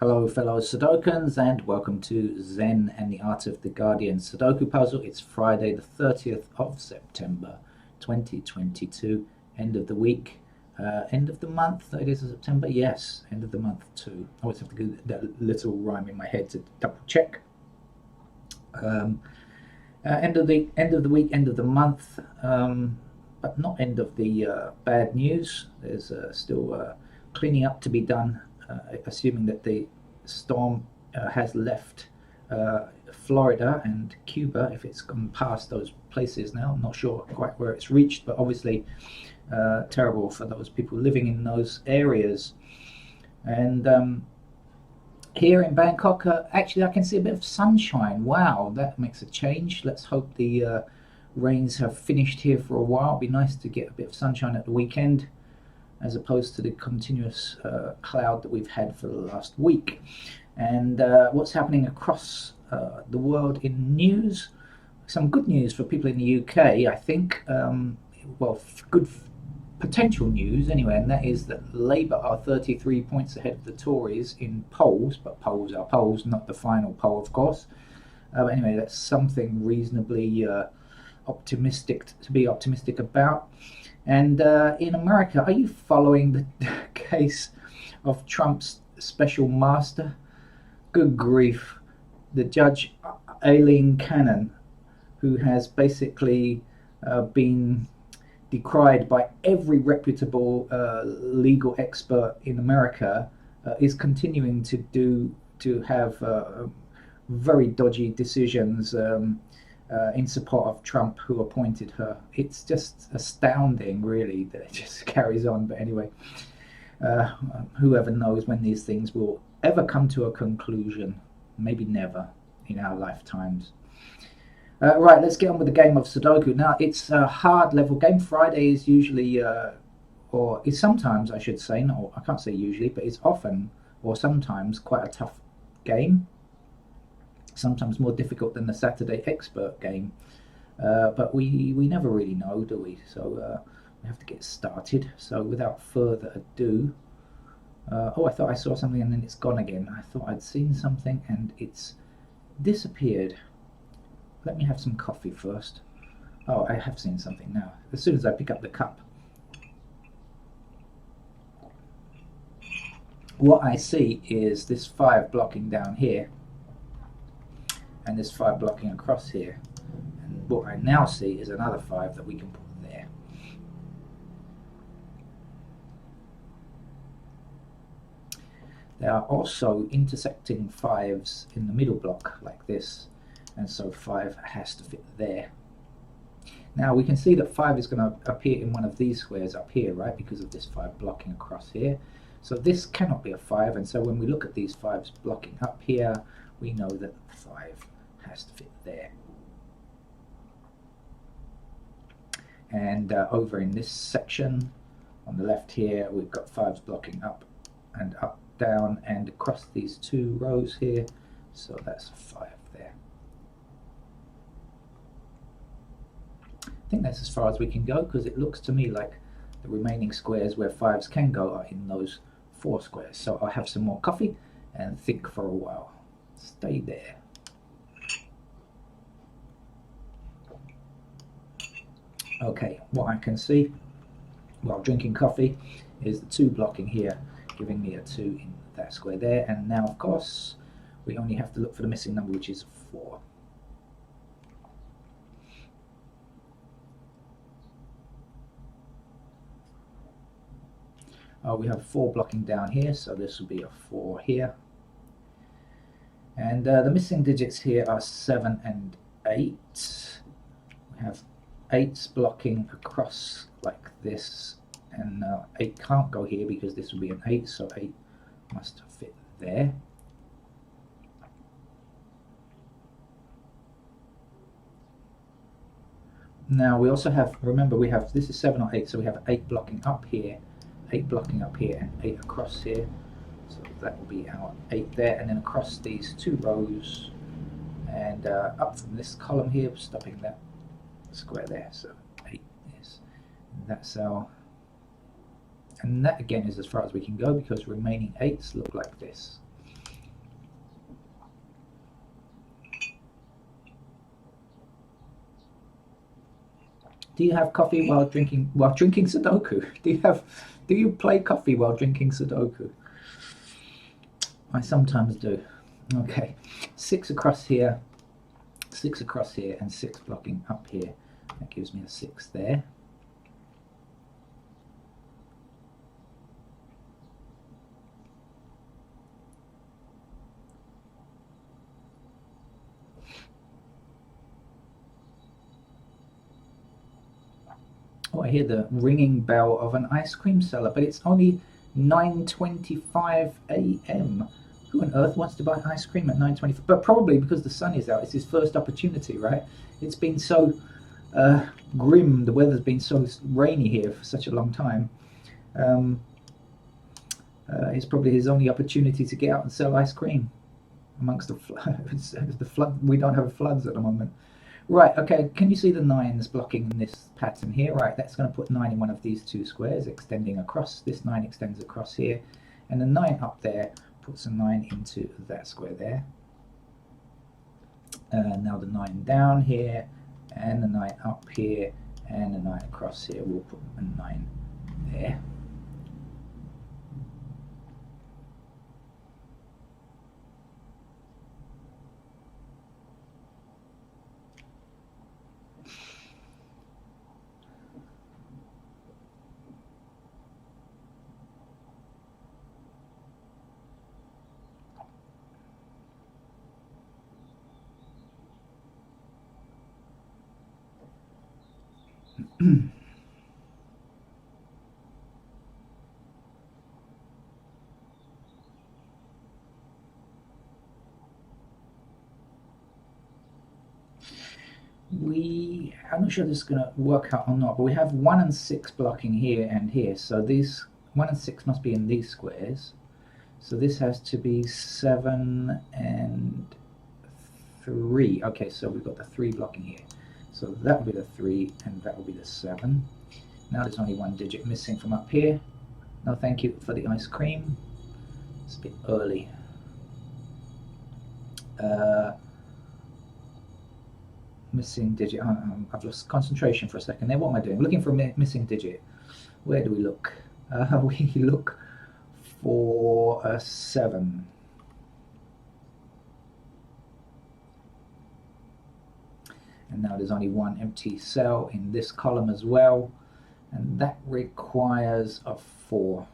Hello fellow Sudokans and welcome to Zen and the Art of the Guardian Sudoku Puzzle. It's Friday the 30th of September 2022, end of the week, end of the month, 30th of September, yes, end of the month too. I always have to get that little rhyme in my head to double check. End of the week, end of the month, but not end of the bad news. There's still cleaning up to be done, assuming that the storm has left Florida and Cuba. If it's gone past those places now, I'm not sure quite where it's reached, but obviously terrible for those people living in those areas. And here in Bangkok, actually I can see a bit of sunshine. Wow, that makes a change. Let's hope the rains have finished here for a while. It'd be nice to get a bit of sunshine at the weekend as opposed to the continuous cloud that we've had for the last week. And what's happening across the world in news? Some good news for people in the UK, I think. Good potential news anyway, and that is that Labour are 33 points ahead of the Tories in polls, but polls are polls, not the final poll, of course. But anyway, that's something reasonably optimistic to be optimistic about. And in America, are you following the case of Trump's special master? Good grief. The judge, Aileen Cannon, who has basically been decried by every reputable legal expert in America, is continuing to have very dodgy decisions in support of Trump, who appointed her. It's just astounding, really, that it just carries on. But anyway, whoever knows when these things will ever come to a conclusion. Maybe never in our lifetimes. Right, let's get on with the game of Sudoku. Now, it's a hard level game. Friday is usually, or is sometimes, I should say, no, I can't say usually, but it's often or sometimes quite a tough game. Sometimes more difficult than the Saturday expert game. But we never really know, do we? So we have to get started. So without further ado, I thought I saw something and then it's gone again. I thought I'd seen something and it's disappeared. Let me have some coffee first. Oh, I have seen something now. As soon as I pick up the cup. What I see is this 5 blocking down here and this 5 blocking across here. And what I now see is another 5 that we can put there. There are also intersecting 5s in the middle block like this. And so 5 has to fit there. Now we can see that 5 is going to appear in one of these squares up here, right, because of this 5 blocking across here. So this cannot be a 5, and so when we look at these 5s blocking up here, we know that 5 has to fit there. And over in this section on the left here, we've got 5s blocking up and up, down, and across these 2 rows here, so that's a 5 there. I think that's as far as we can go, because it looks to me like the remaining squares where 5s can go are in those 4 squares. So I'll have some more coffee and think for a while. Stay there. Okay, what I can see while drinking coffee is the 2 blocking here, giving me a 2 in that square there. And now, of course, we only have to look for the missing number, which is 4. We have 4 blocking down here, so this will be a 4 here. And the missing digits here are 7 and 8. We have 8s blocking across like this, and 8 can't go here because this will be an 8, so 8 must fit there. Now we also have, remember we have, this is 7 or 8, so we have 8 blocking up here, 8 blocking up here, and 8 across here. So that will be our 8 there, and then across these 2 rows, and up from this column here, stopping that square there. So 8 is, that's our, and that again is as far as we can go because remaining 8s look like this. Do you have coffee while drinking Sudoku? Do you play coffee while drinking Sudoku? I sometimes do. Okay, 6 across here, 6 across here, and 6 blocking up here. That gives me a 6 there. Oh, I hear the ringing bell of an ice cream seller, but it's only 9:25 a.m. Who on earth wants to buy ice cream at 9:25? But probably because the sun is out. It's his first opportunity, right? It's been so grim. The weather's been so rainy here for such a long time. Um, it's probably his only opportunity to get out and sell ice cream amongst the the flood. We don't have floods at the moment. Right, okay, can you see the 9s blocking this pattern here? Right, that's going to put 9 in one of these 2 squares, extending across. This 9 extends across here, and the 9 up there puts a 9 into that square there. Now the 9 down here, and the 9 up here, and the 9 across here. We'll put a 9 there. I'm not sure this is going to work out or not, but we have 1 and 6 blocking here and here. So these 1 and 6 must be in these squares. So this has to be 7 and 3. Okay, so we've got the 3 blocking here. So that will be the 3, and that will be the 7. Now there's only 1 digit missing from up here. No, thank you for the ice cream. It's a bit early. Missing digit. I've lost concentration for a second there. What am I doing? Looking for a missing digit. Where do we look? We look for a 7. And now there's only 1 empty cell in this column as well, and that requires a 4.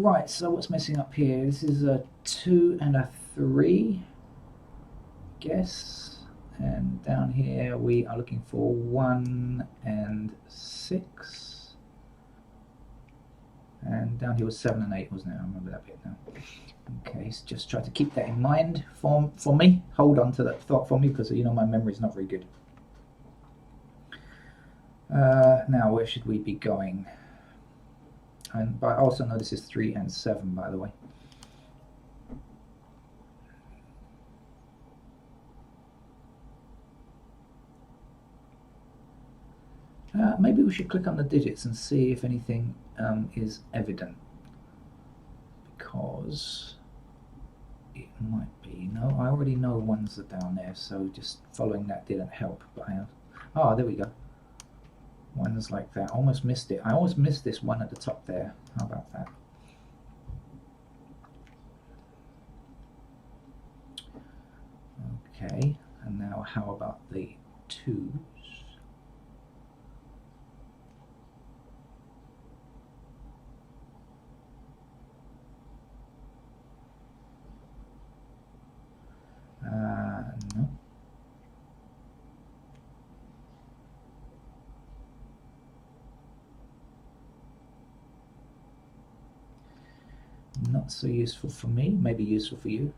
Right, so what's missing up here? This is a 2 and a 3, I guess. And down here we are looking for 1 and 6. And down here was 7 and 8, wasn't it? I remember that bit now. Okay, so just try to keep that in mind for me. Hold on to that thought for me, because you know my memory is not very good. Now, where should we be going? But I also know this is 3 and 7, by the way. Maybe we should click on the digits and see if anything is evident, because it might be. No, I already know ones are down there, so just following that didn't help. But oh, there we go. Ones like that. Almost missed it. I almost missed this one at the top there. How about that? Okay, and now how about the 2s? No. Not so useful for me, maybe useful for you.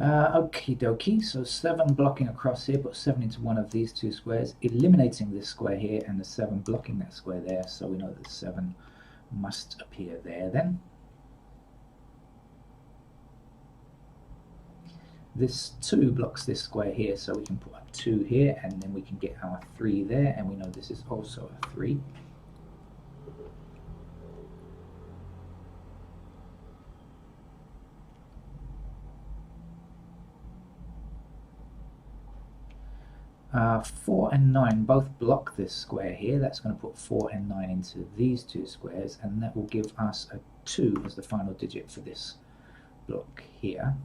Okie dokie, so 7 blocking across here, put 7 into one of these two squares, eliminating this square here and the 7 blocking that square there, so we know that 7 must appear there then. This 2 blocks this square here, so we can put a 2 here, and then we can get our 3 there, and we know this is also a 3. Uh, 4 and 9 both block this square here. That's going to put 4 and 9 into these two squares, and that will give us a 2 as the final digit for this block here.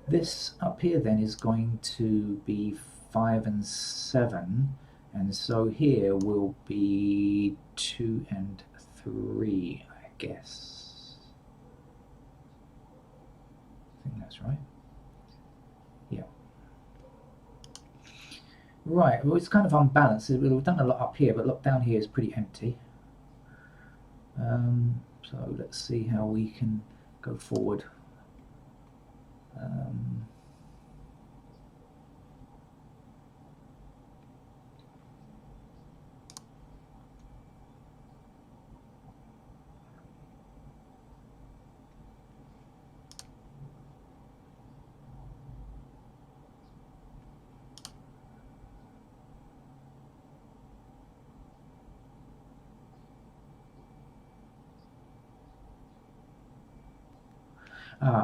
This up here then is going to be 5 and 7, and so here will be 2 and 3, I guess. I think that's right. Yeah. Right, well, it's kind of unbalanced. We've done a lot up here, but look, down here is pretty empty. So let's see how we can go forward.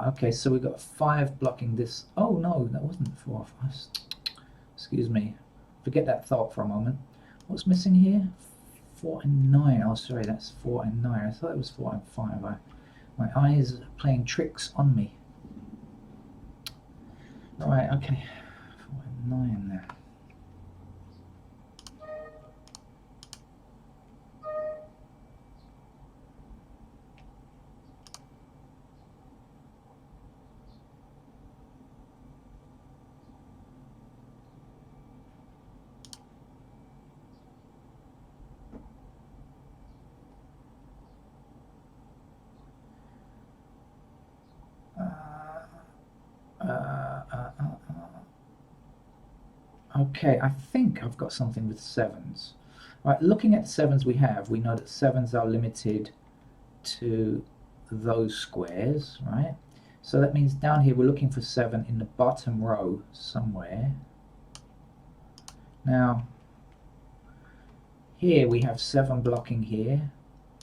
Okay, so we've got 5 blocking this. Oh no, that wasn't 4. Excuse me. Forget that thought for a moment. What's missing here? 4 and 9. Oh, sorry, that's 4 and 9. I thought it was 4 and 5. My eyes are playing tricks on me. Right, okay. 4 and 9 there. Okay, I think I've got something with 7s. Right, looking at the 7s we have, we know that 7s are limited to those squares, right? So that means down here we're looking for 7 in the bottom row somewhere. Now, here we have 7 blocking here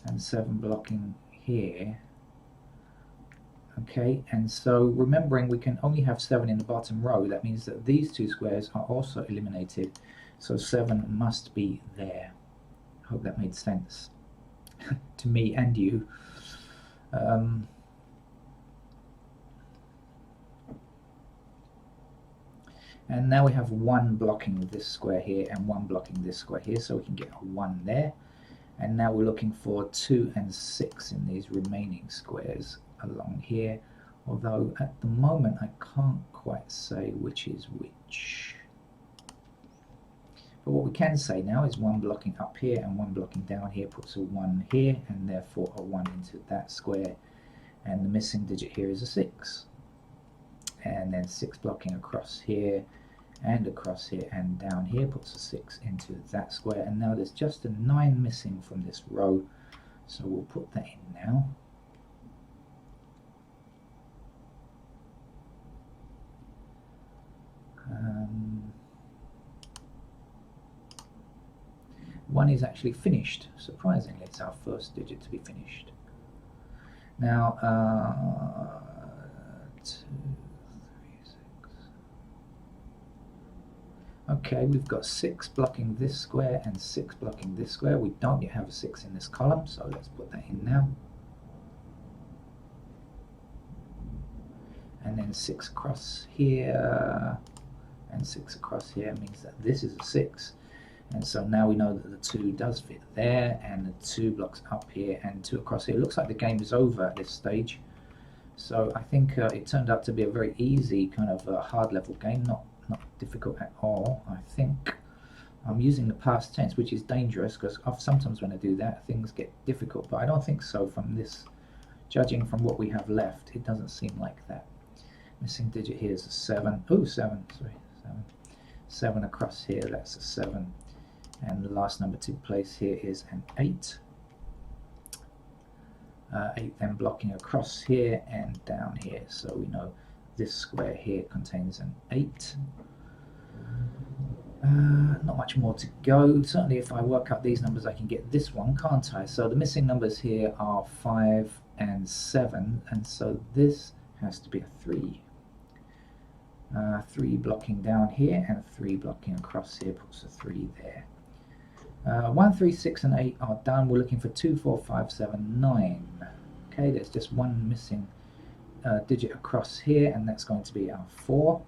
and 7 blocking here. Okay, and so remembering we can only have 7 in the bottom row, that means that these two squares are also eliminated, so 7 must be there. I hope that made sense to me and you. And now we have 1 blocking this square here and 1 blocking this square here, so we can get a 1 there. And now we're looking for 2 and 6 in these remaining squares along here, although at the moment I can't quite say which is which. But what we can say now is 1 blocking up here and 1 blocking down here puts a 1 here, and therefore a 1 into that square, and the missing digit here is a 6. And then 6 blocking across here and across here and down here puts a 6 into that square, and now there's just a 9 missing from this row, so we'll put that in now. One is actually finished. Surprisingly, it's our first digit to be finished. Now, 2, 3, 6. Okay, we've got 6 blocking this square and 6 blocking this square. We don't yet have a 6 in this column, so let's put that in now. And then 6 across here and 6 across here means that this is a 6. And so now we know that the 2 does fit there, and the 2 blocks up here and 2 across here. It looks like the game is over at this stage. So I think it turned out to be a very easy kind of hard level game, not difficult at all. I think I'm using the past tense, which is dangerous because sometimes when I do that things get difficult, but I don't think so from this. Judging from what we have left, it doesn't seem like that. Missing digit here is a 7. Oh, 7, sorry, 7. 7 across here, that's a 7. And the last number to place here is an 8. 8 then blocking across here and down here, so we know this square here contains an 8. Not much more to go. Certainly if I work out these numbers I can get this one, can't I? So the missing numbers here are 5 and 7, and so this has to be a 3. 3 blocking down here and 3 blocking across here puts a 3 there. 1, 3, 6 and 8 are done. We're looking for 2, 4, 5, 7, 9. Okay, there's just one missing digit across here, and that's going to be our 4.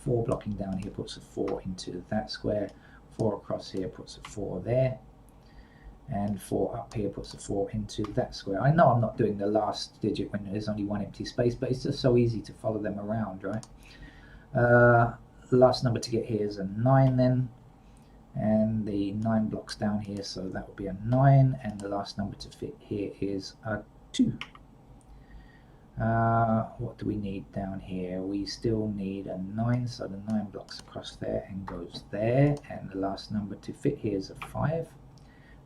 4 blocking down here puts a 4 into that square. 4 across here puts a 4 there. And 4 up here puts a 4 into that square. I know I'm not doing the last digit when there's only one empty space, but it's just so easy to follow them around, right? The last number to get here is a 9 then. And the 9 blocks down here, so that will be a 9. And the last number to fit here is a 2. What do we need down here? We still need a 9, so the 9 blocks across there and goes there. And the last number to fit here is a 5.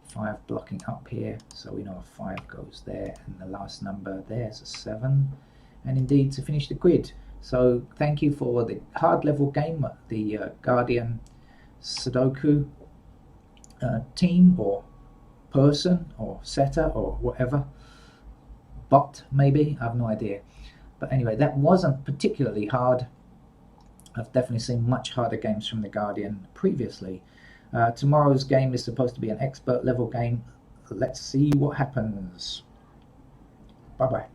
5 blocking up here, so we know a 5 goes there. And the last number there is a 7. And indeed, to finish the grid. So thank you for the hard level game, the Guardian Sudoku team or person or setter or whatever. Bot maybe, I have no idea, but anyway, that wasn't particularly hard. I've definitely seen much harder games from the Guardian previously. Tomorrow's game is supposed to be an expert level game. Let's see what happens. Bye bye.